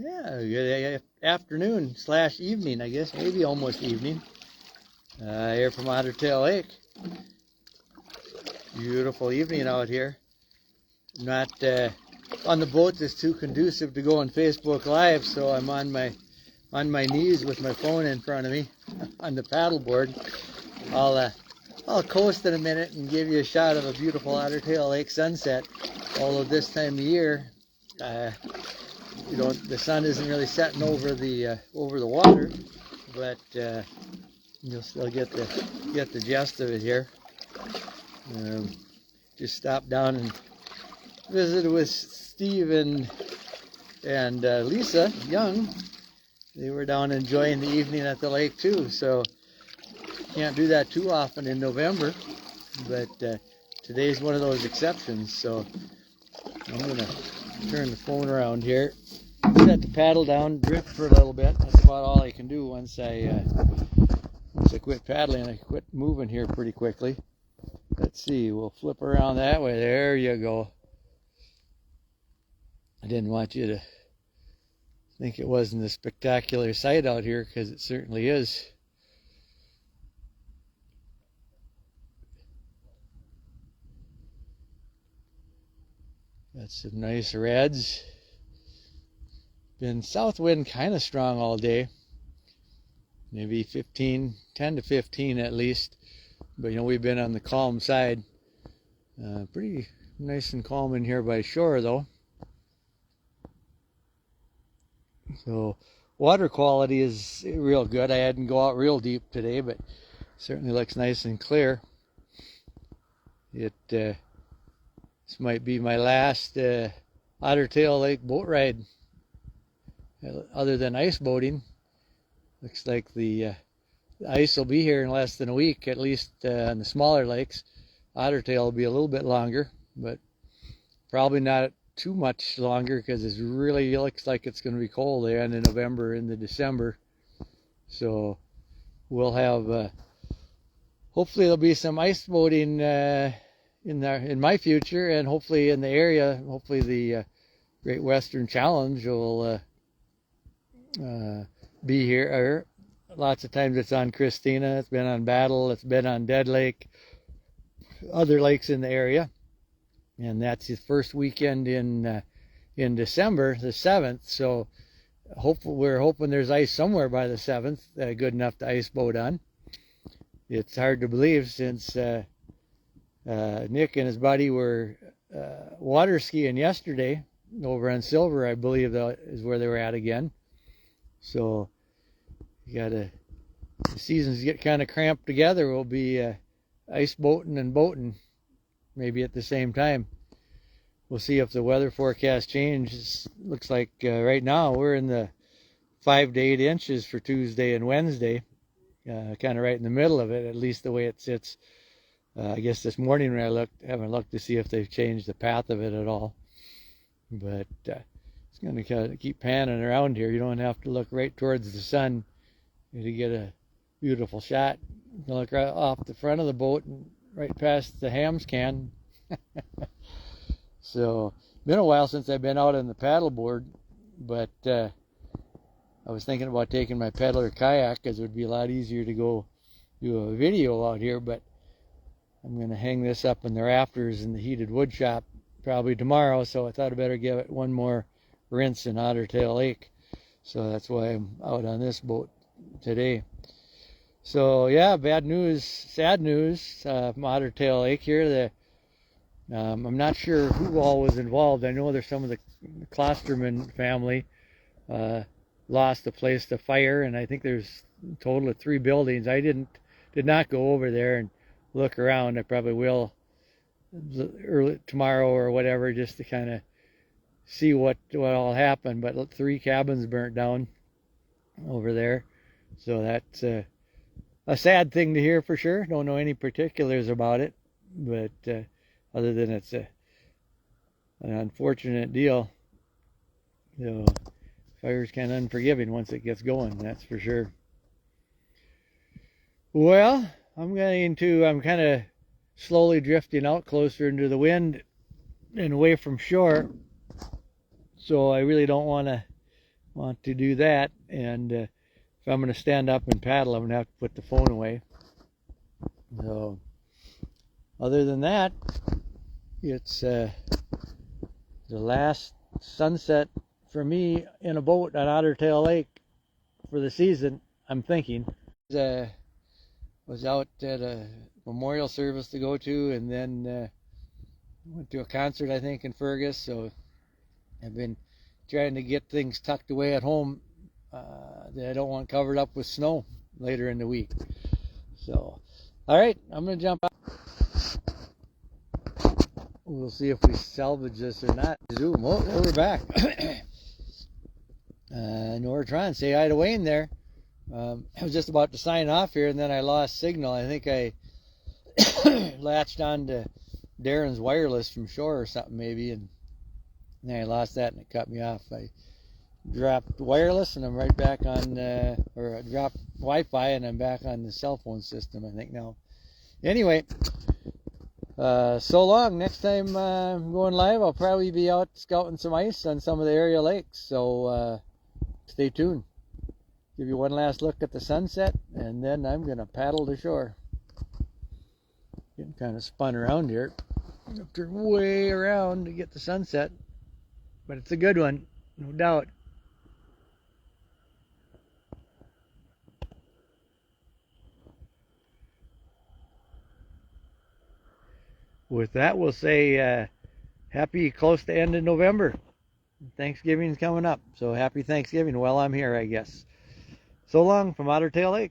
Yeah, good afternoon slash evening, I guess, maybe almost evening. Here from Otter Lake. Beautiful evening out here. Not on the boat is too conducive to go on Facebook Live, so I'm on my knees with my phone in front of me on the paddleboard. I'll coast in a minute and give you a shot of a beautiful Otter Lake sunset. Although this time of year, the sun isn't really setting over the water, but you'll still get the gist of it here. Just stopped down and visited with Steve and Lisa Young. They were down enjoying the evening at the lake too, so can't do that too often in November, but today's one of those exceptions. So I'm gonna turn the phone around here, set the paddle down, drift for a little bit. That's about all I can do once I quit paddling. I quit moving here pretty quickly. Let's see, we'll flip around that way. There you go. I didn't want you to think it wasn't a spectacular sight out here, because it certainly is. Got some nice reds. Been south wind kind of strong all day. Maybe 10 to 15 at least. But we've been on the calm side. Pretty nice and calm in here by shore though. So water quality is real good. I hadn't go out real deep today, but certainly looks nice and clear. This might be my last Otter Lake boat ride, other than ice boating. Looks like the ice will be here in less than a week, at least on the smaller lakes. Ottertail will be a little bit longer, but probably not too much longer, because it really looks like it's going to be cold there in November into December. So we'll have hopefully there'll be some ice boating in my future, and hopefully in the area. Hopefully the Great Western Challenge will be here. Lots of times it's on Christina, it's been on Battle, it's been on Dead Lake, other lakes in the area. And that's his first weekend in December, the 7th. So we're hoping there's ice somewhere by the 7th, good enough to ice boat on. It's hard to believe, since Nick and his buddy were water skiing yesterday over on Silver, I believe is where they were at again. So the seasons get kind of cramped together. We'll be ice boating and boating maybe at the same time. We'll see if the weather forecast changes. Looks like right now we're in the 5 to 8 inches for Tuesday and Wednesday, kind of right in the middle of it, at least the way it sits. I guess this morning when I haven't looked to see if they've changed the path of it at all. But it's going to kind of keep panning around here. You don't have to look right towards the sun to get a beautiful shot. You can look right off the front of the boat and right past the hams can. So been a while since I've been out on the paddleboard, but I was thinking about taking my peddler kayak, because it would be a lot easier to go do a video out here. But I'm going to hang this up in the rafters in the heated wood shop probably tomorrow, so I thought I'd better give it one more rinse in Otter Lake. So that's why I'm out on this boat today. So yeah, bad news, sad news from Otter Lake here. I'm not sure who all was involved. I know there's some of the Klosterman family lost the place to fire, and I think there's a total of 3 buildings. I did not go over there and look around. I probably will early tomorrow or whatever, just to kind of see what all happened. But 3 cabins burnt down over there, so that's a sad thing to hear for sure. Don't know any particulars about it, but other than it's an unfortunate deal. So fire's kind of unforgiving once it gets going, that's for sure. Well, I'm kind of slowly drifting out closer into the wind and away from shore. So I really don't want to want to do that. And if I'm going to stand up and paddle, I'm going to have to put the phone away. So other than that, it's the last sunset for me in a boat on Otter Tail Lake for the season, I'm thinking. Was out at a memorial service to go to, and then went to a concert, I think, in Fergus. So I've been trying to get things tucked away at home that I don't want covered up with snow later in the week. So, all right, I'm going to jump out. We'll see if we salvage this or not. Zoom. Oh, we're back. Nora trying to say hi to Wayne there. I was just about to sign off here, and then I lost signal. I think I latched on to Darren's wireless from shore or something maybe, and then I lost that and it cut me off. I dropped wireless and I'm right back on, or I dropped Wi-Fi and I'm back on the cell phone system, I think now. Anyway, so long. Next time I'm going live, I'll probably be out scouting some ice on some of the area lakes, so stay tuned. Give you one last look at the sunset, and then I'm going to paddle to shore. Getting kind of spun around here. I have to turn way around to get the sunset, but it's a good one, no doubt. With that, we'll say happy close to end of November. Thanksgiving's coming up, so happy Thanksgiving while I'm here, I guess. So long from Otter Tail Lake.